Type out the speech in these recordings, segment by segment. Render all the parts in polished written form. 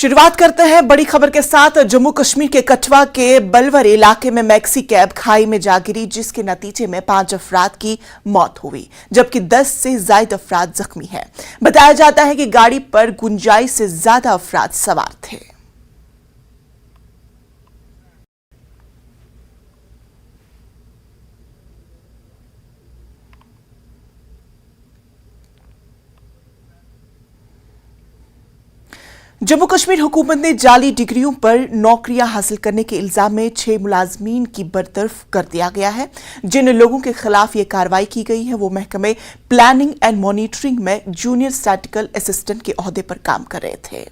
शुरुआत करते हैं बड़ी खबर के साथ। जम्मू कश्मीर के कठुआ के बलवर इलाके में मैक्सी कैब खाई में जा गिरी, जिसके नतीजे में 5 अफराद की मौत हुई, जबकि 10 से ज्यादा अफराद जख्मी हैं। बताया जाता है कि गाड़ी पर गुंजाइश से ज्यादा अफराद सवार थे। जम्मू कश्मीर हुकूमत ने जाली डिग्रियों पर नौकरियां हासिल करने के इल्जाम में 6 मुलाजमीन की बरतरफ कर दिया गया है। जिन लोगों के खिलाफ ये कार्रवाई की गई है वो महकमे प्लानिंग एंड मॉनिटरिंग में जूनियर स्टैटिकल असिस्टेंट के ओहदे पर काम कर रहे थे।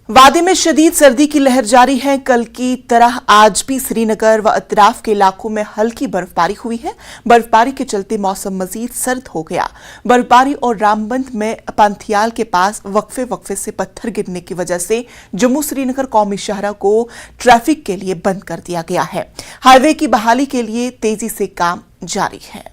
वादी में शदीद सर्दी की लहर जारी है। कल की तरह आज भी श्रीनगर व अतराफ के इलाकों में हल्की बर्फबारी हुई है। बर्फबारी के चलते मौसम मजीद सर्द हो गया। बर्फबारी और रामबंद में पांथियाल के पास वक्फे से पत्थर गिरने की वजह से जम्मू श्रीनगर कौमी शाहरा को ट्रैफिक के लिए बंद कर दिया गया है। हाईवे की बहाली के लिए तेजी से काम जारी है।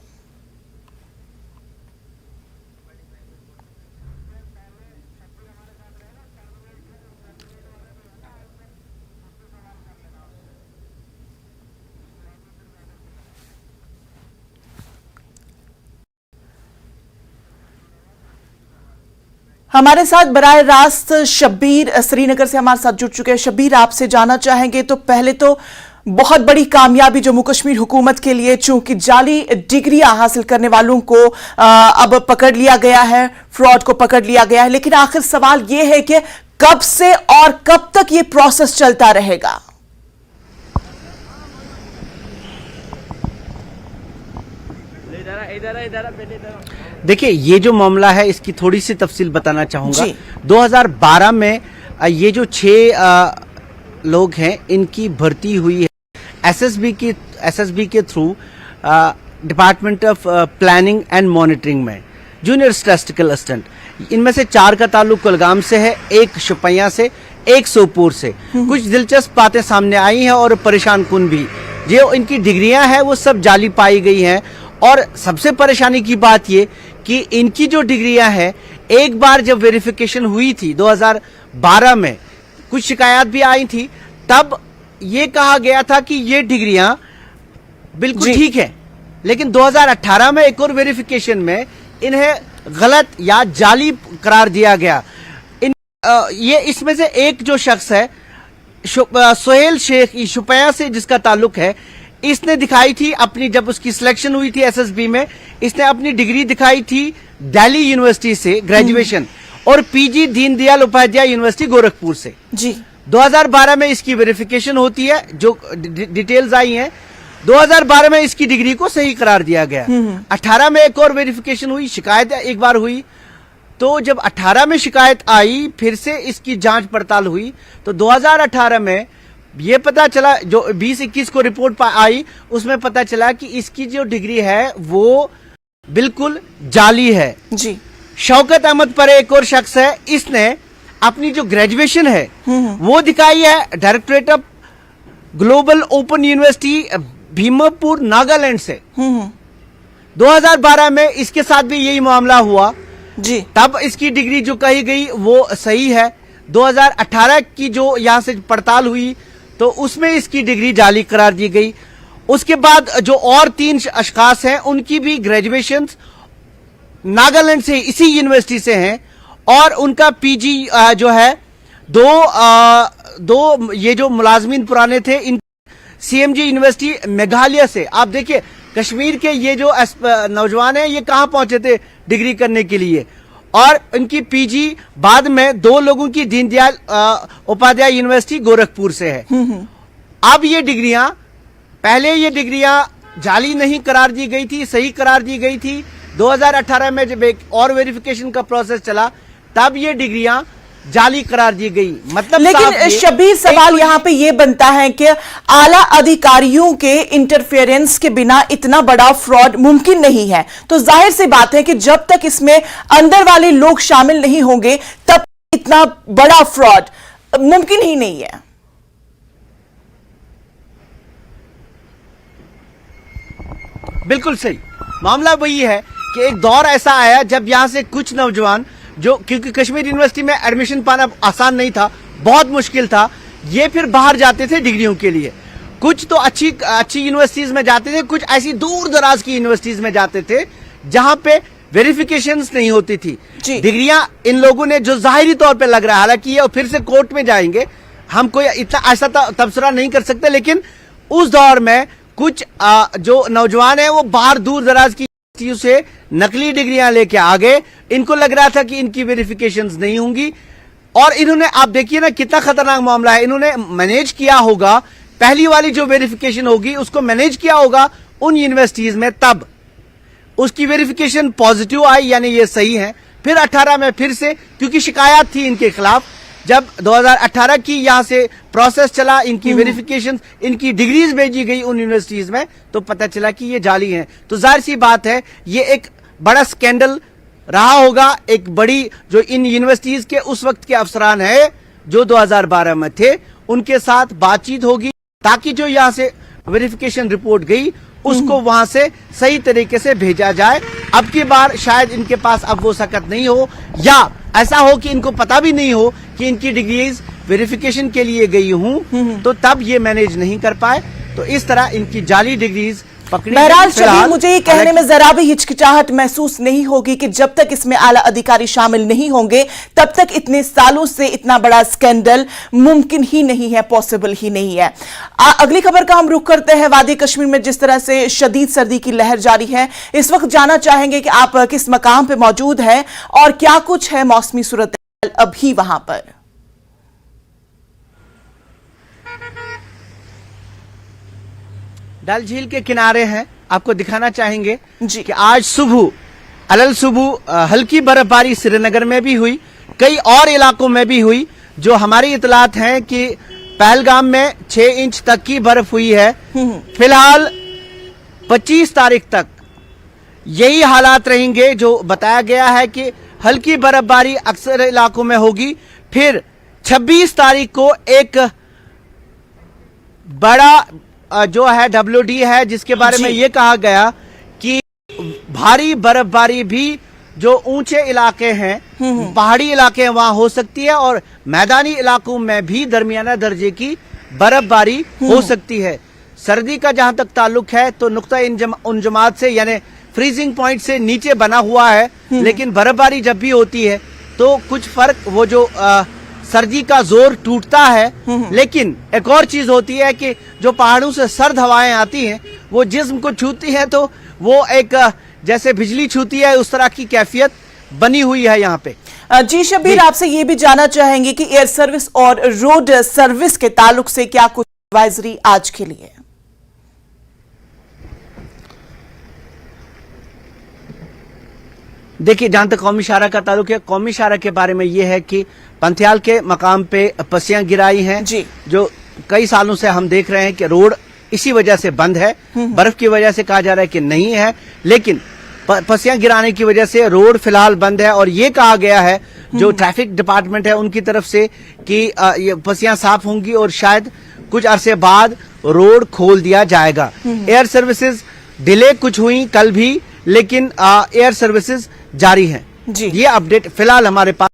हमारे साथ बराह रास्त शब्बीर श्रीनगर से हमारे साथ जुड़ चुके हैं। शब्बीर, आपसे जानना चाहेंगे तो पहले तो बहुत बड़ी कामयाबी जम्मू कश्मीर हुकूमत के लिए, चूंकि जाली डिग्रियां हासिल करने वालों को अब पकड़ लिया गया है, फ्रॉड को पकड़ लिया गया है। लेकिन आखिर सवाल यह है कि कब से और कब तक ये प्रोसेस चलता रहेगा? देखिए, ये जो मामला है इसकी थोड़ी सी तफसील बताना चाहूंगा। 2012 में ये जो 6 लोग हैं इनकी भर्ती हुई है एसएसबी के through department of planning and monitoring में जूनियर स्टैटिस्टिकल असिस्टेंट। इनमें से 4 का ताल्लुक कुलगाम से है, 1 शुपिया से, 1 सोपोर से। कुछ दिलचस्प बातें सामने आई हैं और परेशान कुन भी। जो इनकी डिग्रियां हैं वो सब जाली पाई गई हैं। और सबसे परेशानी की बात ये कि इनकी जो डिग्रियां हैं, एक बार जब वेरिफिकेशन हुई थी 2012 में, कुछ शिकायत भी आई थी, तब ये कहा गया था कि ये डिग्रियां बिल्कुल ठीक है। लेकिन 2018 में एक और वेरिफिकेशन में इन्हें गलत या जाली करार दिया गया। ये इसमें से एक जो शख्स है सोहेल शेख शुपिया से जिसका ताल्लुक है, इसने दिखाई थी अपनी, जब उसकी सिलेक्शन हुई थी एसएसबी में, इसने अपनी डिग्री दिखाई थी दिल्ली यूनिवर्सिटी से ग्रेजुएशन और पीजी दीनदयाल उपाध्याय यूनिवर्सिटी गोरखपुर से। जी 2012 में इसकी वेरिफिकेशन होती है, जो डिटेल्स आई हैं। 2012 में इसकी डिग्री को सही करार दिया गया। 18 में एक और वेरिफिकेशन हुई, शिकायत एक बार हुई। तो जब 18 में शिकायत आई, फिर से इसकी जांच पड़ताल हुई, तो 2018 में ये पता चला, जो 2021 को रिपोर्ट आई, उसमें पता चला कि इसकी जो डिग्री है वो बिल्कुल जाली है। जी शौकत अहमद पर एक और शख्स है, इसने अपनी जो ग्रेजुएशन है वो दिखाई है directorate of global open university Bhimpur Nagaland से। 2012 में इसके साथ भी यही मामला हुआ जी, तब इसकी डिग्री जो कही गई वो सही है। 2018 की जो यहां से पड़ताल हुई तो उसमें इसकी डिग्री जाली करार दी गई। उसके बाद जो और 3 अशखास हैं उनकी भी ग्रेजुएशन नागालैंड से, इसी यूनिवर्सिटी से हैं, और उनका पीजी जो है दो ये जो मुलाजमीन पुराने थे इन सीएमजी यूनिवर्सिटी मेघालय से। आप देखिए कश्मीर के ये जो नौजवान हैं ये कहां पहुंचे थे डिग्री करने के लिए, और इनकी पीजी बाद में 2 लोगों की दीनदयाल उपाध्याय यूनिवर्सिटी गोरखपुर से है। अब ये डिग्रियां, पहले ये डिग्रियां जाली नहीं करार दी गई थी, सही करार दी गई थी। 2018 में जब एक और वेरिफिकेशन का प्रोसेस चला, तब ये डिग्रियां जाली करार दी गई। मतलब लेकिन शबीर, सवाल यहां पे ये बनता है कि आला अधिकारियों के इंटरफेरेंस के बिना इतना बड़ा फ्रॉड मुमकिन नहीं है। तो जाहिर सी बात है कि जब तक इसमें अंदर वाले लोग शामिल नहीं होंगे तब इतना बड़ा फ्रॉड मुमकिन ही नहीं है। बिल्कुल सही। मामला वही है कि एक दौर ऐसा आया जब यहां से कुछ नौजवान जो, क्योंकि कश्मीर यूनिवर्सिटी में एडमिशन पाना आसान नहीं था, बहुत मुश्किल था, ये फिर बाहर जाते थे डिग्रियों के लिए। कुछ तो अच्छी यूनिवर्सिटीज में जाते थे, कुछ ऐसी दूर दराज की यूनिवर्सिटीज में जाते थे जहां पे वेरिफिकेशंस नहीं होती थी। डिग्रियां इन लोगों ने, जो जाहिरी तौर पे लग रहा है, हालांकि ये फिर से कोर्ट में जाएंगे, हम कोई इतना ऐसा तबसरा नहीं कर सकते, लेकिन उस दौर में कुछ जो नौजवान है वो बाहर दूर दराज की यूनिवर्सिटियों से नकली डिग्रियां लेके आ गए। इनको लग रहा था कि इनकी वेरिफिकेशंस नहीं होंगी, और इन्होंने, आप देखिए ना कितना खतरनाक मामला है, इन्होंने मैनेज किया होगा, पहली वाली जो वेरिफिकेशन होगी उसको मैनेज किया होगा उन यूनिवर्सिटीज में, तब उसकी वेरिफिकेशन पॉजिटिव आई, यानी ये सही है। फिर 18 में फिर से, क्योंकि शिकायत थी इनके खिलाफ, जब 2018 की यहां से प्रोसेस चला, इनकी वेरिफिकेशन, इनकी डिग्रीज भेजी गई उन यूनिवर्सिटीज में, तो पता चला कि ये जाली हैं। तो जाहिर सी बात है ये एक बड़ा स्कैंडल रहा होगा, एक बड़ी, जो इन यूनिवर्सिटीज के उस वक्त के अफसरान है जो 2012 में थे, उनके साथ बातचीत होगी ताकि जो यहां से वेरिफिकेशन रिपोर्ट गई उसको वहां से सही तरीके से भेजा जाए। अब की बार शायद इनके पास अब वो सकत नहीं हो, या ऐसा हो कि इनको पता भी नहीं हो कि इनकी डिग्रीज वेरिफिकेशन के लिए गई हूं, तो तब ये मैनेज नहीं कर पाए, तो इस तरह इनकी जाली डिग्रीज पकड़ी। बहरहाल शबीर, मुझे ये कहने में जरा भी हिचकिचाहट महसूस नहीं होगी कि जब तक इसमें आला अधिकारी शामिल नहीं होंगे तब तक इतने सालों से इतना बड़ा स्कैंडल मुमकिन ही नहीं है, पॉसिबल ही नहीं है। अगली खबर का हम रुख करते हैं। वादी कश्मीर में जिस तरह से शदीद सर्दी की लहर जारी है, इस वक्त जानना चाहेंगे कि आप किस मकाम पे मौजूद हैं और क्या कुछ है मौसमी सूरत अभी वहां पर। डल झील के किनारे हैं, आपको दिखाना चाहेंगे जी कि आज सुबह अलल सुबह हल्की बर्फबारी श्रीनगर में भी हुई, कई और इलाकों में भी हुई। जो हमारी इतलात हैं कि पहलगाम में 6 इंच तक की बर्फ हुई है। फिलहाल 25 तारीख तक यही हालात रहेंगे, जो बताया गया है कि हल्की बर्फबारी अक्सर इलाकों में होगी। फिर 26 तारीख को एक बड़ा जो है WD है, जिसके बारे में ये कहा गया कि भारी बर्फबारी भी जो ऊंचे इलाके हैं, पहाड़ी इलाके हैं, वहां हो सकती है, और मैदानी इलाकों में भी दरमियाना दर्जे की बर्फबारी हो सकती है। सर्दी का जहां तक ताल्लुक है तो नुक्ता उनजमात से, यानी फ्रीजिंग पॉइंट से नीचे बना हुआ है, लेकिन बर्फबारी जब भी होती है तो कुछ फर्क, वो जो सर्दी का जोर टूटता है। लेकिन एक और चीज होती है कि जो पहाड़ों से सर्द हवाएं आती हैं वो जिस्म को छूती हैं, तो वो एक जैसे बिजली छूती है, उस तरह की कैफियत बनी हुई है यहाँ पे। जी शबीर, आपसे ये भी जानना चाहेंगे कि एयर सर्विस और रोड सर्विस के ताल्लुक से क्या कुछ एडवाइजरी आज के लिए। देखिए, जहां तक कौमी शाहरा का ताल्लुक है, कौमी शाहरा के बारे में यह है कि पंथियाल के मकाम पे पस्सियां गिराई हैं जी, जो कई सालों से हम देख रहे हैं कि रोड इसी वजह से बंद है। बर्फ की वजह से कहा जा रहा है कि नहीं है, लेकिन पस्सियां गिराने की वजह से रोड फिलहाल बंद है। और ये कहा गया है जो ट्रैफिक डिपार्टमेंट है उनकी तरफ से कि ये पस्सियां साफ होंगी और शायद कुछ अरसे बाद रोड खोल दिया जाएगा। एयर सर्विसेज डिले कुछ हुई कल भी, लेकिन एयर सर्विसेज जारी है जी। ये अपडेट फिलहाल हमारे पास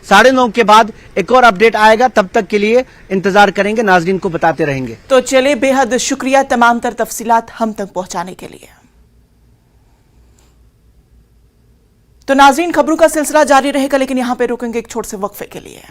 9:30 के बाद एक और अपडेट आएगा, तब तक के लिए इंतजार करेंगे, नाजरीन को बताते रहेंगे। तो चलिए, बेहद शुक्रिया तमाम तर तफसीलात हम तक पहुंचाने के लिए। तो नाजरीन, खबरों का सिलसिला जारी रहेगा, लेकिन यहां पे रुकेंगे एक छोटे से वक्फे के लिए।